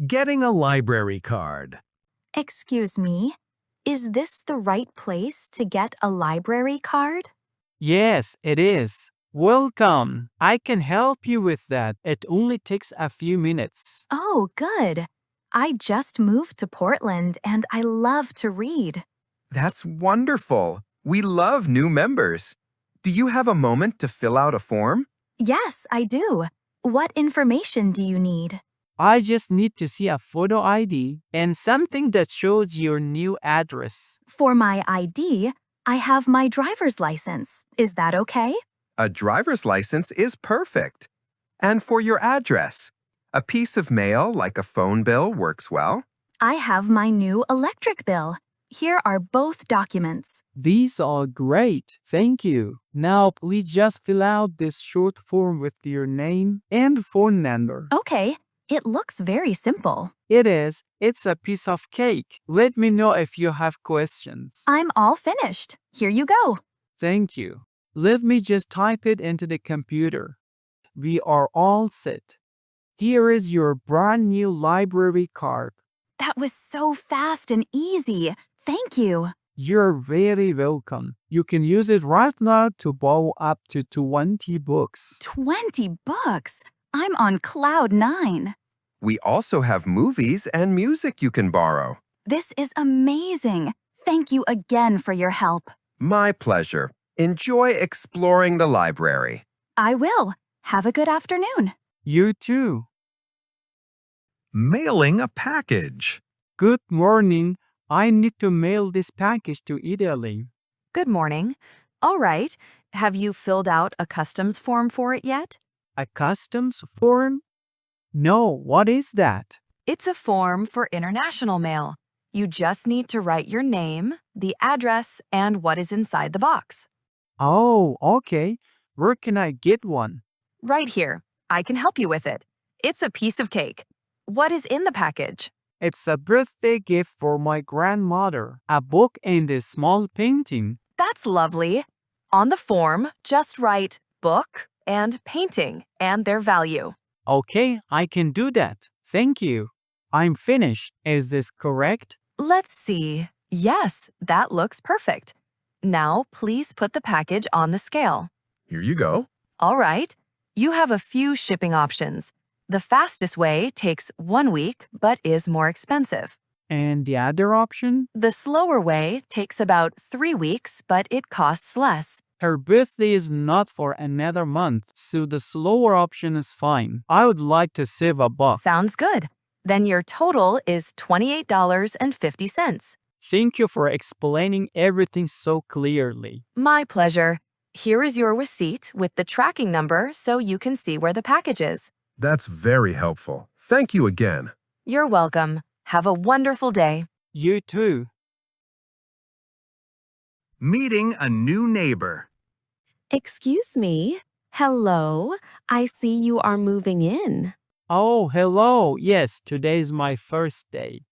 Getting a library card. Excuse me, is this the right place to get a library card? Yes, it is. Welcome. I can help you with that. It only takes a few minutes. Oh, good. I just moved to Portland and I love to read. That's wonderful. We love new members. Do you have a moment to fill out a form? Yes, I do. What information do you need? I just need to see a photo ID and something that shows your new address. For my ID, I have my driver's license. Is that okay? A driver's license is perfect. And for your address, a piece of mail like a phone bill works well. I have my new electric bill. Here are both documents. These are great. Thank you. Now please just fill out this short form with your name and phone number. Okay, it looks very simple. It is. It's a piece of cake. Let me know if you have questions. I'm all finished. Here you go. Thank you. Let me just type it into the computer. We are all set. Here is your brand new library card. That was so fast and easy. Thank you. You're very welcome. You can use it right now to borrow up to 20 books. 20 books. I'm on cloud 9. We also have movies and music you can borrow. This is amazing. Thank you again for your help. My pleasure. Enjoy exploring the library. I will. Have a good afternoon. You too. Mailing a package. Good morning. I need to mail this package to Italy. Good morning. All right. Have you filled out a customs form for it yet? A customs form? No, what is that? It's a form for international mail. You just need to write your name, the address, and what is inside the box. Oh, okay. Where can I get one? Right here. I can help you with it. It's a piece of cake. What is in the package? It's a birthday gift for my grandmother, a book and a small painting. That's lovely. On the form, just write book and painting and their value. Okay, I can do that. Thank you. I'm finished. Is this correct? Let's see. Yes, that looks perfect. Now, please put the package on the scale. Here you go. All right. You have a few shipping options. The fastest way takes 1 week but is more expensive. And the other option? The slower way takes about 3 weeks but it costs less. Her birthday is not for another month, so the slower option is fine. I would like to save a buck. Sounds good. Then your total is $28.50. Thank you for explaining everything so clearly. My pleasure. Here is your receipt with the tracking number so you can see where the package is. That's very helpful. Thank you again. You're welcome. Have a wonderful day. You too. Meeting a new neighbor. Excuse me. Hello. I see you are moving in. Oh, hello. Yes, today is my first day.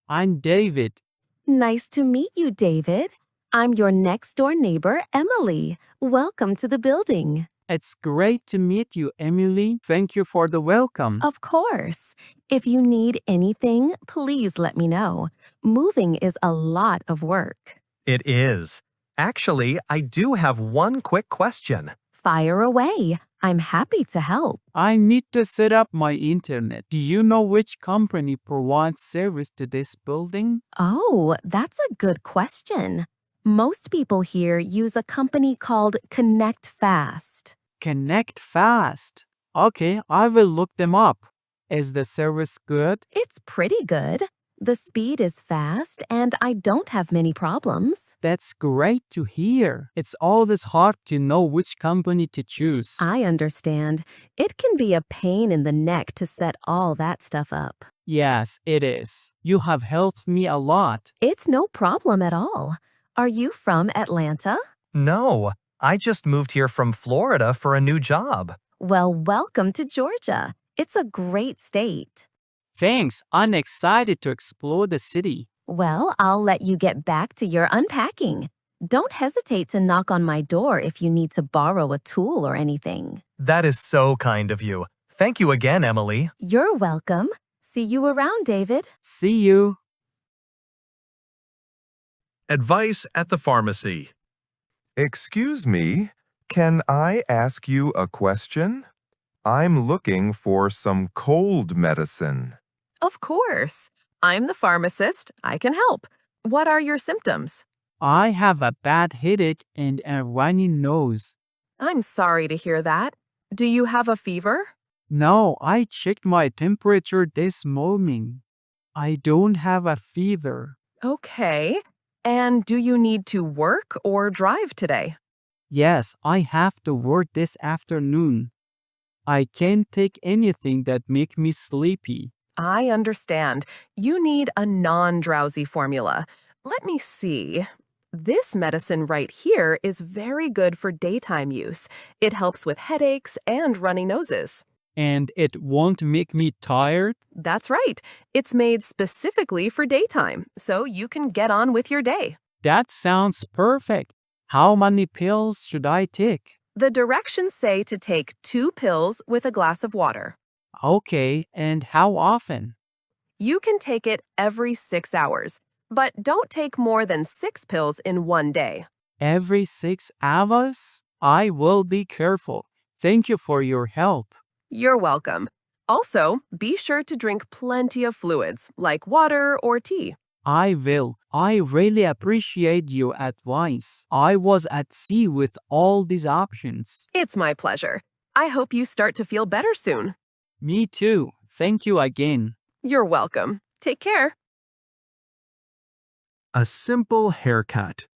I'm David. Nice to meet you, David. I'm your next-door neighbor, Emily. Welcome to the building. It's great to meet you, Emily. Thank you for the welcome. Of course. If you need anything, please let me know. Moving is a lot of work. It is. Actually, I do have one quick question. Fire away. I'm happy to help. I need to set up my internet. Do you know which company provides service to this building? Oh, that's a good question. Most people here use a company called Connect Fast. Connect Fast. Okay, I will look them up. Is the service good? It's pretty good. The speed is fast and I don't have many problems. That's great to hear. It's always hard to know which company to choose. I understand. It can be a pain in the neck to set all that stuff up. Yes, it is. You have helped me a lot. It's no problem at all. Are you from Atlanta? No, I just moved here from Florida for a new job. Well, welcome to Georgia. It's a great state. Thanks. I'm excited to explore the city. Well, I'll let you get back to your unpacking. Don't hesitate to knock on my door if you need to borrow a tool or anything. That is so kind of you. Thank you again, Emily. You're welcome. See you around, David. See you. Advice at the pharmacy. Excuse me, can I ask you a question? I'm looking for some cold medicine. Of course. I'm the pharmacist. I can help. What are your symptoms? I have a bad headache and a runny nose. I'm sorry to hear that. Do you have a fever? No, I checked my temperature this morning. I don't have a fever. Okay. And do you need to work or drive today? Yes, I have to work this afternoon. I can't take anything that make me sleepy. I understand. You need a non-drowsy formula. Let me see. This medicine right here is very good for daytime use. It helps with headaches and runny noses. And it won't make me tired? That's right. It's made specifically for daytime, so you can get on with your day. That sounds perfect. How many pills should I take? The directions say to take 2 pills with a glass of water. Okay, and how often? You can take it every 6 hours, but don't take more than 6 pills in one day. Every 6 hours? I will be careful. Thank you for your help. You're welcome. Also, be sure to drink plenty of fluids, like water or tea. I will. I really appreciate your advice. I was at sea with all these options. It's my pleasure. I hope you start to feel better soon. Me too. Thank you again. You're welcome. Take care. A simple haircut.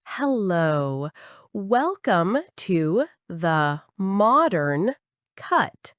Hello. Welcome to the modern cut.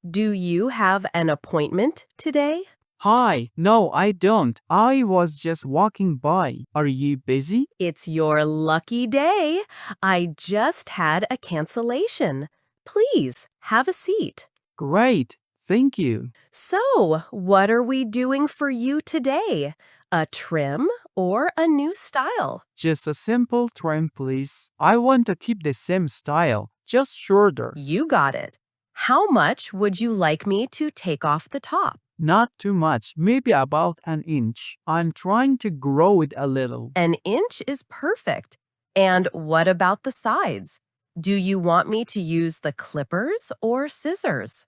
Do you have an appointment today? Hi. No, I don't. I was just walking by. Are you busy? It's your lucky day. I just had a cancellation. Please have a seat. Great. Thank you. So, what are we doing for you today? A trim or a new style? Just a simple trim, please. I want to keep the same style, just shorter. You got it. How much would you like me to take off the top? Not too much, maybe about an inch. I'm trying to grow it a little. An inch is perfect. And what about the sides? Do you want me to use the clippers or scissors?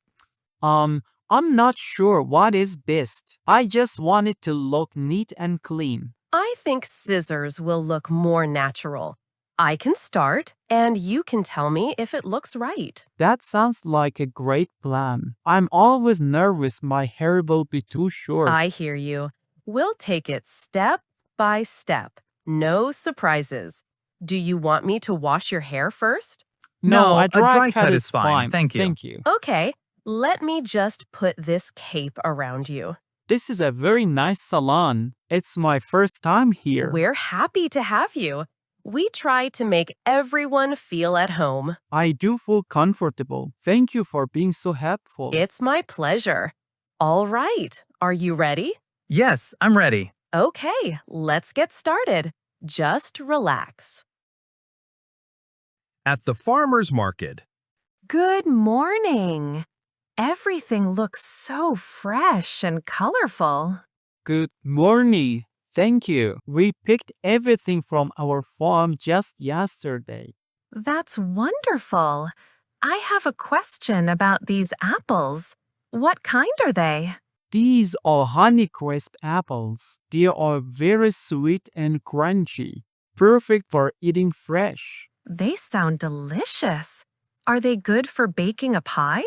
I'm not sure what is best. I just want it to look neat and clean. I think scissors will look more natural. I can start, and you can tell me if it looks right. That sounds like a great plan. I'm always nervous my hair will be too short. I hear you. We'll take it step by step. No surprises. Do you want me to wash your hair first? No, a dry cut is fine. Thank you. Thank you. Okay, let me just put this cape around you. This is a very nice salon. It's my first time here. We're happy to have you. We try to make everyone feel at home. I do feel comfortable. Thank you for being so helpful. It's my pleasure. All right, are you ready? Yes, I'm ready. Okay, let's get started. Just relax. At the farmer's market. Good morning. Everything looks so fresh and colorful. Good morning. Thank you. We picked everything from our farm just yesterday. That's wonderful. I have a question about these apples. What kind are they? These are Honeycrisp apples. They are very sweet and crunchy, perfect for eating fresh. They sound delicious. Are they good for baking a pie?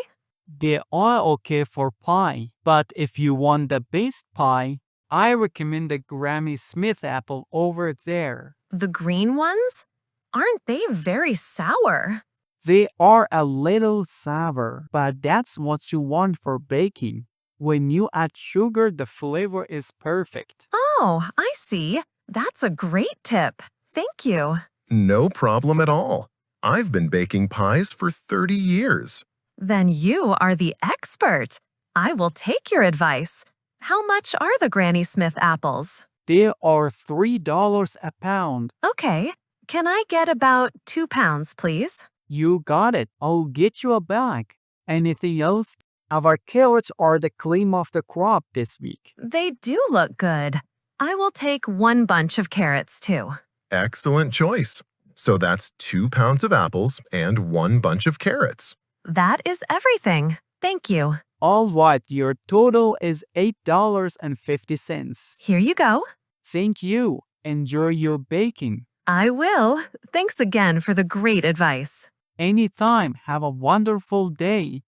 They are okay for pie, but if you want the best pie, I recommend the Granny Smith apple over there. The green ones? Aren't they very sour? They are a little sour, but that's what you want for baking. When you add sugar, the flavor is perfect. Oh, I see. That's a great tip. Thank you. No problem at all. I've been baking pies for 30 years. Then you are the expert. I will take your advice. How much are the Granny Smith apples? They are $3 a pound. Okay. Can I get about 2 pounds, please? You got it. I'll get you a bag. Anything else? Our carrots are the cream of the crop this week. They do look good. I will take 1 bunch of carrots too. Excellent choice. So that's 2 pounds of apples and 1 bunch of carrots. That is everything. Thank you. All right, your total is $8.50. Here you go. Thank you. Enjoy your baking. I will. Thanks again for the great advice. Anytime. Have a wonderful day.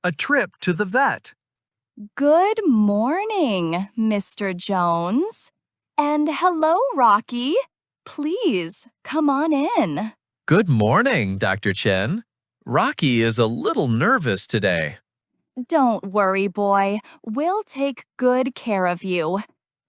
A trip to the vet. Good morning, Mr. Jones. And hello, Rocky. Please, come on in. Good morning, Dr. Chen. Rocky is a little nervous today. Don't worry, boy. We'll take good care of you.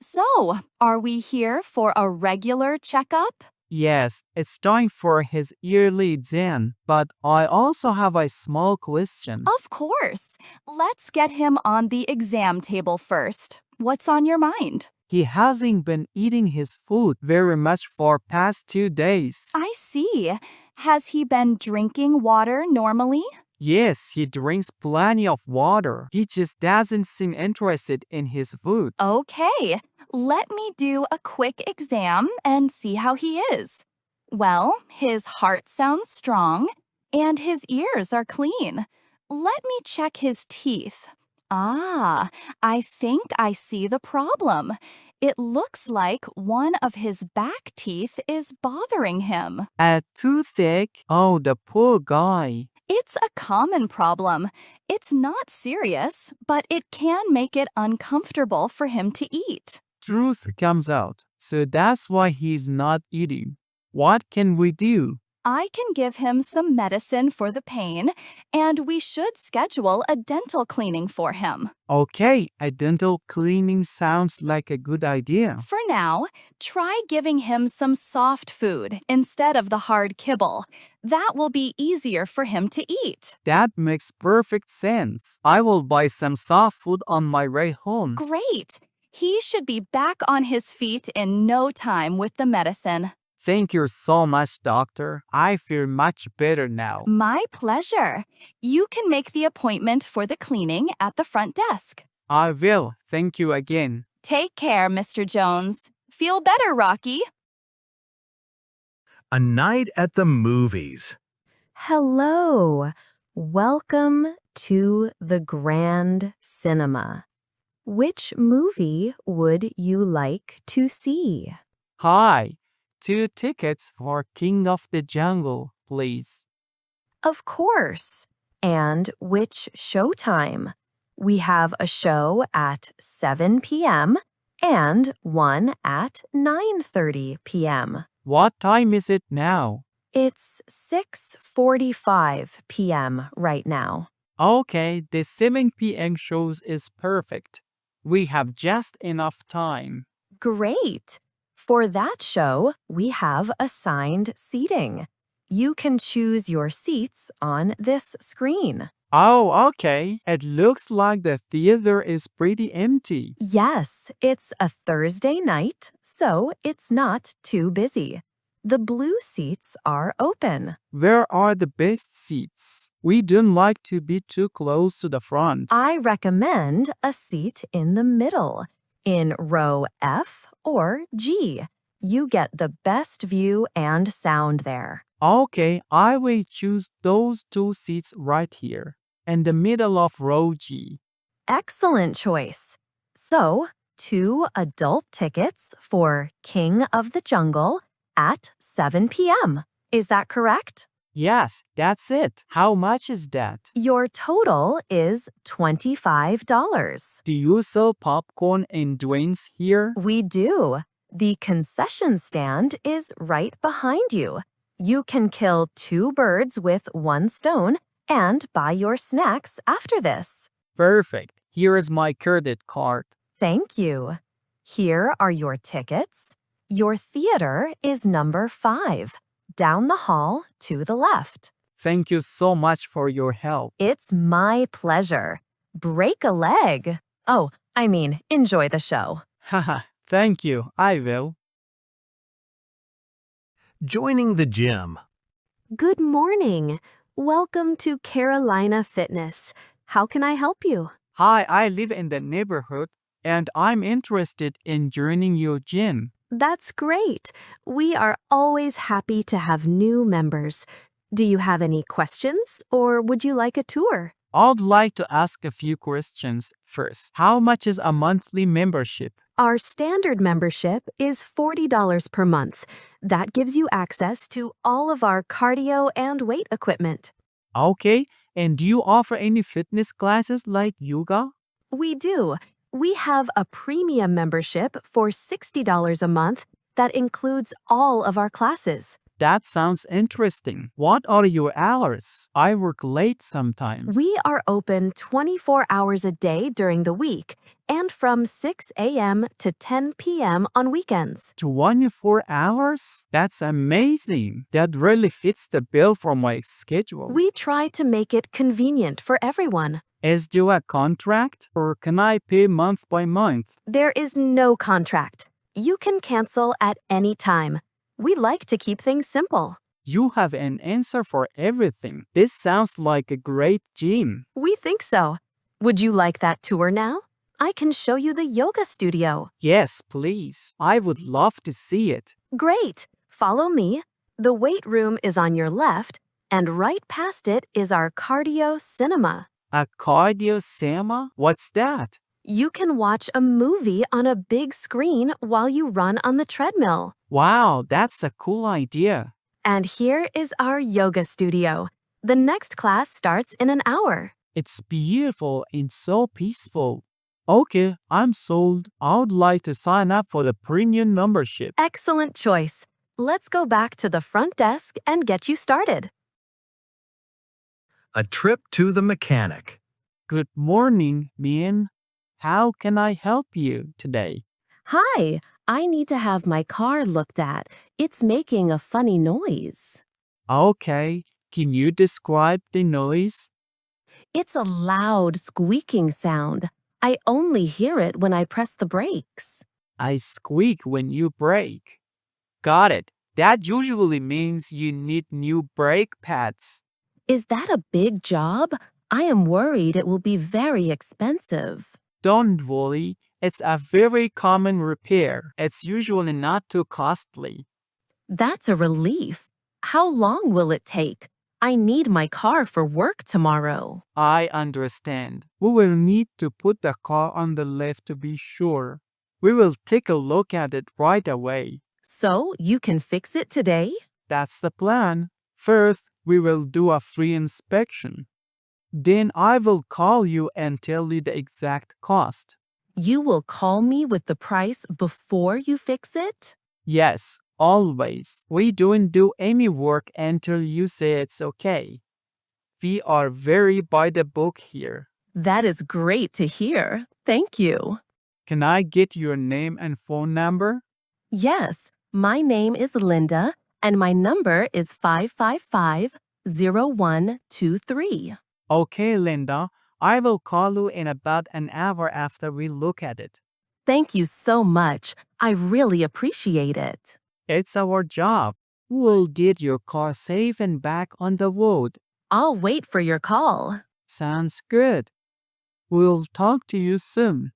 So, are we here for a regular checkup? Yes, it's time for his yearly exam, but I also have a small question. Of course. Let's get him on the exam table first. What's on your mind? He hasn't been eating his food very much for past 2 days. I see. Has he been drinking water normally? Yes, he drinks plenty of water. He just doesn't seem interested in his food. Okay, let me do a quick exam and see how he is. Well, his heart sounds strong and his ears are clean. Let me check his teeth. Ah, I think I see the problem. It looks like one of his back teeth is bothering him. A toothache? Oh, the poor guy. It's a common problem. It's not serious, but it can make it uncomfortable for him to eat. Truth comes out, so that's why he's not eating. What can we do? I can give him some medicine for the pain, and we should schedule a dental cleaning for him. Okay, a dental cleaning sounds like a good idea. For now, try giving him some soft food instead of the hard kibble. That will be easier for him to eat. That makes perfect sense. I will buy some soft food on my way home. Great! He should be back on his feet in no time with the medicine. Thank you so much, doctor. I feel much better now. My pleasure. You can make the appointment for the cleaning at the front desk. I will. Thank you again. Take care, Mr. Jones. Feel better, Rocky. A night at the movies. Hello. Welcome to the Grand Cinema. Which movie would you like to see? Hi. 2 tickets for King of the Jungle, please. Of course. And which showtime? We have a show at 7 p.m. and one at 9:30 p.m. What time is it now? It's 6:45 p.m. right now. Okay, the 7 p.m. shows is perfect. We have just enough time. Great! For that show, we have assigned seating. You can choose your seats on this screen. Oh, okay. It looks like the theater is pretty empty. Yes, it's a Thursday night, so it's not too busy. The blue seats are open. Where are the best seats? We don't like to be too close to the front. I recommend a seat in the middle, in row F or G. You get the best view and sound there. Okay, I will choose those 2 seats right here, in the middle of row G. Excellent choice. So, 2 adult tickets for King of the Jungle at 7 p.m. Is that correct? Yes, that's it. How much is that? Your total is $25. Do you sell popcorn and drinks here? We do. The concession stand is right behind you. You can kill 2 birds with 1 stone and buy your snacks after this. Perfect. Here is my credit card. Thank you. Here are your tickets. Your theater is number 5, down the hall to the left. Thank you so much for your help. It's my pleasure. Break a leg. Oh, I mean, enjoy the show. Haha, thank you. I will. Joining the gym. Good morning. Welcome to Carolina Fitness. How can I help you? Hi, I live in the neighborhood and I'm interested in joining your gym. That's great. We are always happy to have new members. Do you have any questions or would you like a tour? I'd like to ask a few questions first. How much is a monthly membership? Our standard membership is $40 per month. That gives you access to all of our cardio and weight equipment. Okay, and do you offer any fitness classes like yoga? We do. We have a premium membership for $60 a month that includes all of our classes. That sounds interesting. What are your hours? I work late sometimes. We are open 24 hours a day during the week and from 6 a.m. to 10 p.m. on weekends. 24 hours? That's amazing. That really fits the bill for my schedule. We try to make it convenient for everyone. Is there a contract or can I pay month by month? There is no contract. You can cancel at any time. We like to keep things simple. You have an answer for everything. This sounds like a great gym. We think so. Would you like that tour now? I can show you the yoga studio. Yes, please. I would love to see it. Great. Follow me. The weight room is on your left, and right past it is our cardio cinema. A cardio cinema? What's that? You can watch a movie on a big screen while you run on the treadmill. Wow, that's a cool idea. And here is our yoga studio. The next class starts in an hour. It's beautiful and so peaceful. Okay, I'm sold. I would like to sign up for the premium membership. Excellent choice. Let's go back to the front desk and get you started. A trip to the mechanic. Good morning, Mian. How can I help you today? Hi, I need to have my car looked at. It's making a funny noise. Okay, can you describe the noise? It's a loud squeaking sound. I only hear it when I press the brakes. I squeak when you brake. Got it. That usually means you need new brake pads. Is that a big job? I am worried it will be very expensive. Don't worry, it's a very common repair. It's usually not too costly. That's a relief. How long will it take? I need my car for work tomorrow. I understand. We will need to put the car on the lift to be sure. We will take a look at it right away. So, you can fix it today? That's the plan. First, we will do a free inspection. Then I will call you and tell you the exact cost. You will call me with the price before you fix it? Yes, always. We don't do any work until you say it's okay. We are very by the book here. That is great to hear. Thank you. Can I get your name and phone number? Yes, my name is Linda and my number is 555-0123. Okay, Linda. I will call you in about an hour after we look at it. Thank you so much. I really appreciate it. It's our job. We'll get your car safe and back on the road. I'll wait for your call. Sounds good. We'll talk to you soon.